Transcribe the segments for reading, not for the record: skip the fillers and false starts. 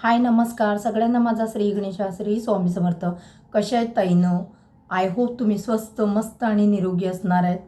हाय नमस्कार सगळ्यांना माझा श्री गणेशा श्री स्वामी समर्थ. कशा आहेत ताईनो? आय होप तुम्ही स्वस्त मस्त आणि निरोगी असणार आहेत.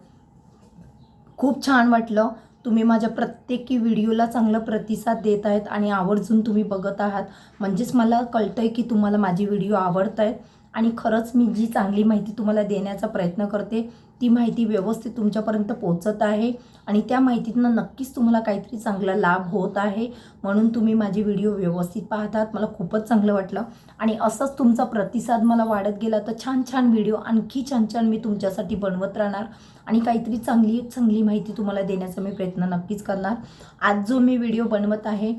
खूप छान वाटलं तुम्ही माझ्या प्रत्येकी व्हिडिओला चांगला प्रतिसाद देत आहेत आणि आवर्जून तुम्ही बघत आहात. म्हणजेच मला कळतंय की तुम्हाला माझे व्हिडिओ आवडत आहेत आणि खरंच मी जी चांगली माहिती तुम्हाला देण्याचा प्रयत्न करते ती माहिती व्यवस्थित तुमच्यापर्यंत पोहोचत आहे आणि त्या माहितीतनं नक्कीच तुम्हाला काहीतरी चांगला लाभ होत आहे. म्हणून तुम्ही माझे व्हिडिओ व्यवस्थित पाहतात. मला खूपच चांगलं वाटलं आणि असंच तुमचा प्रतिसाद मला वाढत गेला तर छान छान व्हिडिओ आणखी छान छान मी तुमच्यासाठी बनवत राहणार आणि काहीतरी चांगली चांगली माहिती तुम्हाला देण्याचा मी प्रयत्न नक्कीच करणार. आज जो मी व्हिडिओ बनवत आहे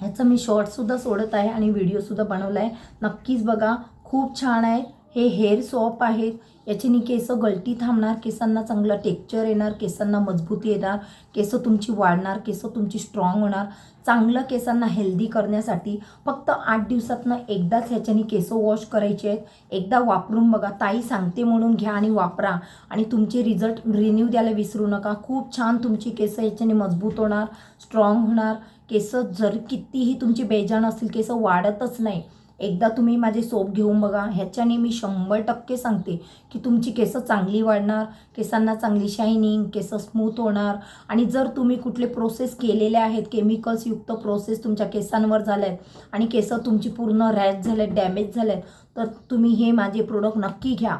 ह्याचं मी शॉर्टसुद्धा सोडत आहे आणि व्हिडिओसुद्धा बनवला आहे. नक्कीच बघा, खूप छान आहे. हे हेअर सोप आहेत. याच्याने केस गळती थांबणार, केसांना चांगलं टेक्स्चर येणार, केसांना मजबूती येणार, केस तुमची वाढणार, केस तुमची स्ट्रॉंग होणार. चांगलं केसांना हेल्दी करण्यासाठी फक्त 8 दिवसातनं एकदाच ह्याच्याने केस वॉश करायचे आहेत. एकदा वापरून बघा, ताई सांगते म्हणून घ्या आणि वापरा आणि तुमचे रिझल्ट रिन्यू द्यायला विसरू नका. खूप छान तुमची केस याच्याने मजबूत होणार, स्ट्रॉंग होणार. केस जर कितीही तुमची बेजान असतील केस वाढतच नाही. एकदा तुम्ही माझे सोप घेऊन बघा. ह्याच्याने मी 100% सांगते की तुमची केस चांगली वाढणार, केसांना चांगली शायनिंग, केस स्मूथ होणार. आणि जर तुम्ही कुठले प्रोसेस केलेले आहेत, केमिकल्सयुक्त प्रोसेस तुमच्या केसांवर झाल्या आहेत आणि केस तुमची पूर्ण रॅश झालेत, डॅमेज झालेत, तर तुम्ही हे माझे प्रोडक्ट नक्की घ्या.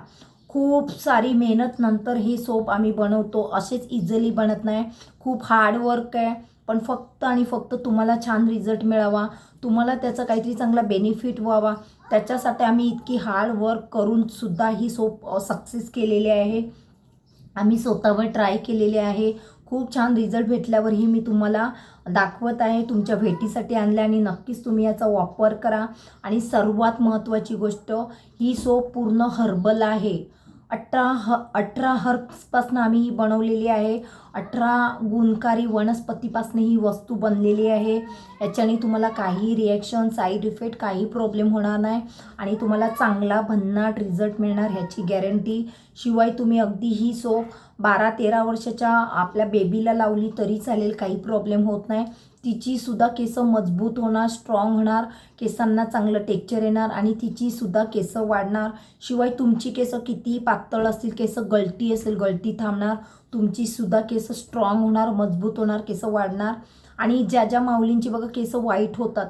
खूप सारी मेहनत नंतर हे सोप आम्ही बनवतो. असेच इझिली बनत नाही, खूप हार्ड वर्क आहे. पण फक्त आणि फक्त तुम्हाला छान रिझल्ट मिळावा, तुम्हाला त्याचा काहीतरी चांगला बेनिफिट व्हावा, त्याच्यासाठी आम्ही इतकी हार्ड वर्क करून सुद्धा ही सोप सक्सेस केलेली आहे. आम्ही स्वतःवर ट्राय केलेले आहे. खूप छान रिझल्ट भेटल्यावरही मी तुम्हाला दाखवत आहे. तुमच्या भेटीसाठी आणले आणि नक्कीच तुम्ही याचा वापर करा. आणि सर्वात महत्त्वाची गोष्ट, ही सोप पूर्ण हर्बल आहे. 18 हर्ब्सपासून आम्ही ही बनवलेली आहे. 18 गुणकारी वनस्पतीपासून ही वस्तू बनलेली आहे. याच्याने तुम्हाला काही रिॲक्शन, साईड इफेक्ट, काही प्रॉब्लेम होणार नाही आणि तुम्हाला चांगला भन्नाट रिझल्ट मिळणार ह्याची गॅरंटी. शिवाय तुम्ही अगदी ही सोप 12-13 वर्षाच्या आपल्या बेबीला लावली तरी चालेल, काही प्रॉब्लेम होत नाही. तिचीसुद्धा केस मजबूत होणार, स्ट्रॉंग होणार, केसांना चांगलं टेक्स्चर येणार आणि तिचीसुद्धा केस वाढणार. शिवाय तुमची केस कितीही पातळ असतील, केस गळती असेल, गळती थांबणार. तुमचीसुद्धा केस स्ट्रॉंग होणार, मजबूत होणार, केस वाढणार. आणि ज्या ज्या माऊलींची बघा केस वाईट होतात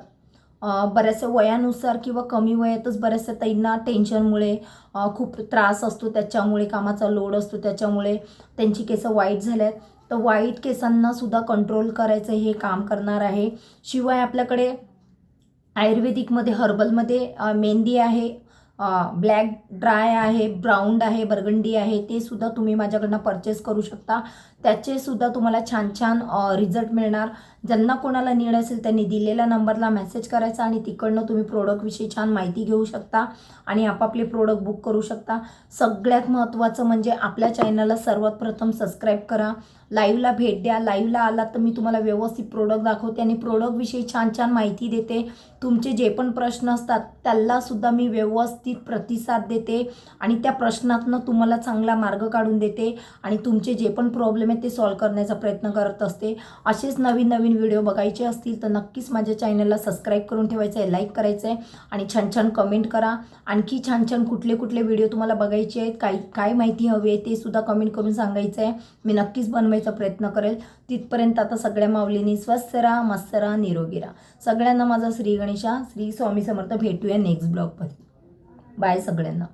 बऱ्याचशा वयानुसार किंवा कमी वयातच, बऱ्याचशा ताईंना टेन्शनमुळे खूप त्रास असतो, त्याच्यामुळे कामाचा लोड असतो, त्याच्यामुळे त्यांची केस वाईट झाल्यात. तर वाईट केसांना सुद्धा कंट्रोल करायचं हे काम करणार आहे. शिवाय आपल्याकडे आयुर्वेदिकमध्ये हर्बलमध्ये मेहंदी आहे, ब्लॅक ड्राय आहे, ब्राऊन आहे, बर्गंडी आहे. ते सुद्धा तुम्ही माझ्याकडनं परचेस करू शकता. त्याचेसुद्धा तुम्हाला छान छान रिझल्ट मिळणार. ज्यांना कोणाला नीड असेल त्यांनी दिलेल्या नंबरला मेसेज करायचा आणि तिकडनं तुम्ही प्रोडक्टविषयी छान माहिती घेऊ शकता आणि आपापले प्रोडक्ट बुक करू शकता. सगळ्यात महत्त्वाचं म्हणजे आपल्या चॅनलला सर्वात प्रथम सबस्क्राईब करा, लाईव्हला भेट द्या. लाईव्हला आलात तर मी तुम्हाला व्यवस्थित प्रोडक्ट दाखवते आणि प्रोडक्टविषयी छान छान माहिती देते. तुमचे जे पण प्रश्न असतात त्यालासुद्धा मी व्यवस्थित प्रतिसाद देते आणि त्या प्रश्नातनं तुम्हाला चांगला मार्ग काढून देते आणि तुमचे जे पण प्रॉब्लेम आहेत ते सॉल्व्ह करण्याचा प्रयत्न करत असते. असेच नवीन नवीन व्हिडिओ बघायचे असतील तर नक्कीच माझ्या चॅनलला सबस्क्राईब करून ठेवायचं आहे, लाईक करायचं आहे आणि छान छान कमेंट करा. आणखी छान छान कुठले कुठले व्हिडिओ तुम्हाला बघायचे आहेत, काय माहिती हवी आहे ते सुद्धा कमेंट करून सांगायचं आहे. मी नक्कीच बनवायचा प्रयत्न करेल. तिथपर्यंत आता सगळ्या माऊलींनी स्वस्थ राहा, मस्त राहा, निरोगी राहा. सगळ्यांना माझा श्री गणेशा श्री स्वामी समर्थ. भेटूया नेक्स्ट ब्लॉगमध्ये. बाय सगळ्यांना.